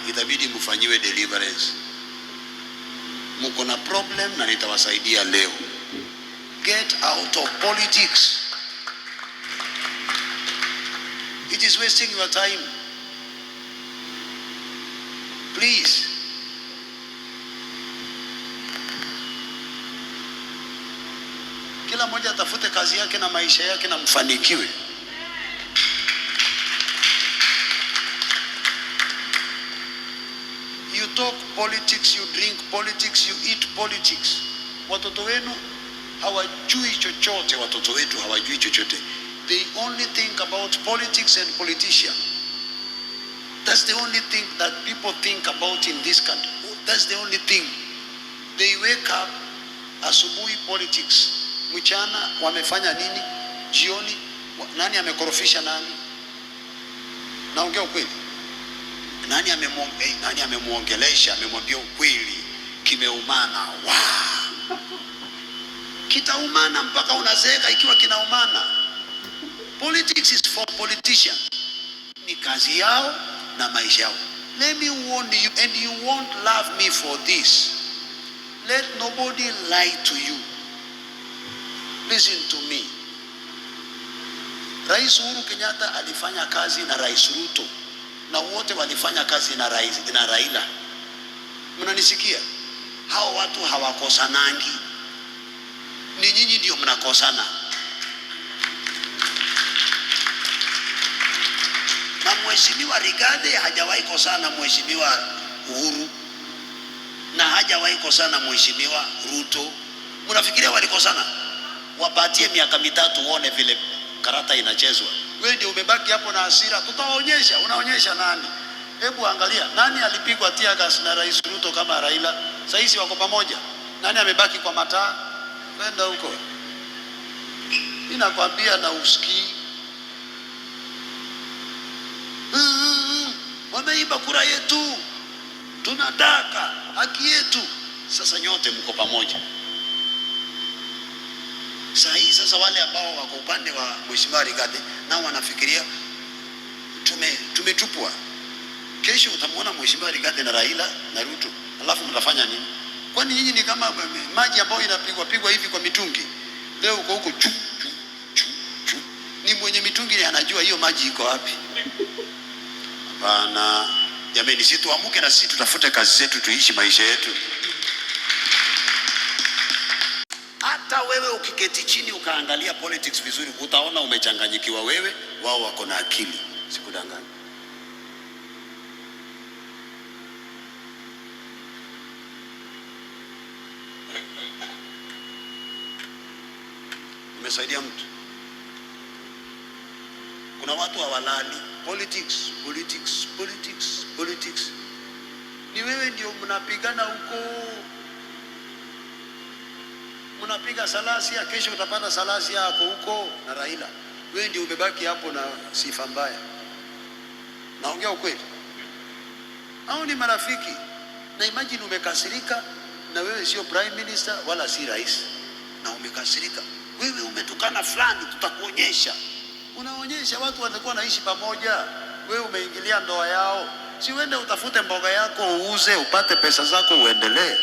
itabidi mfanyiwe deliverance. Mko na problem na nitawasaidia leo. Get out of politics. It is wasting your time. Please. Kila mmoja atafute kazi yake na maisha yake na mfanikiwe. You talk politics, you drink politics, you eat politics. Watoto wenu hawajui chochote, watoto wetu hawajui chochote. They only think about politics and politicians. That's the only thing that people think about in this country. That's the only thing. They wake up, asubuhi politics. Mchana wamefanya nini? Jioni nani amekorofisha nani? Naongea ukweli. Nani amemuongelesha, amemwambia ukweli, kimeumana. Kitaumana mpaka unazeeka ikiwa kinaumana. Politics is for politicians. Ni kazi yao na maisha yao. Let me warn you, and you won't love me for this. Let nobody lie to you. Listen to me. Rais Uhuru Kenyatta alifanya kazi na Rais Ruto, na wote walifanya kazi na Raila. Mnanisikia? Hao watu hawakosanangi. Ni nyinyi ndio mnakosana. Na Mheshimiwa Rigathi hajawahi kosana Mheshimiwa Uhuru, na hajawahi kosana Mheshimiwa Ruto. Mnafikiria walikosana? Wapatie miaka mitatu uone vile karata inachezwa. Wewe ndio umebaki hapo na hasira. Tutaonyesha. Unaonyesha nani? Hebu angalia nani alipigwa tear gas na Rais Ruto kama Raila. Sasa hizi wako pamoja. Nani amebaki kwa mataa? Kwenda huko. Ninakwambia na usikii. Wameiba kura yetu. Tunataka haki yetu. Sasa nyote mko pamoja. Sasa wale ambao wako upande wa Mheshimiwa Rigathi nao wanafikiria tumetupwa. Kesho utamwona Mheshimiwa Rigathi na Raila na Ruto. Alafu mtafanya nini? Kwani nyinyi ni kama maji ambayo inapigwa hivi kwa mitungi. Leo uko huko chu. Ni mwenye mitungi anajua hiyo maji iko wapi. Hapana. Jamani, sisi tuamuke na sisi tutafute kazi zetu, tuishi maisha yetu. Hata wewe ukiketi chini ukaangalia politics vizuri, utaona umechanganyikiwa wewe, wao wako na akili. Sikudanganya. Umesaidia mtu. Kuna watu hawalali. Politics. Ni wewe ndio mnapigana huko. Mnapiga Salasia, kesho utapata Salasia yako huko na Raila. Wewe ndio umebaki hapo na sifa mbaya. Naongea ukweli. Hao ni marafiki. Na imagine umekasirika na wewe sio prime minister wala si rais. Na umekasirika. Wewe umetukana fulani, tutakuonyesha. Unaonyesha watu watakuwa naishi pamoja. Wewe umeingilia ndoa yao. Si uende utafute mboga yako uuze, upate pesa zako uendelee.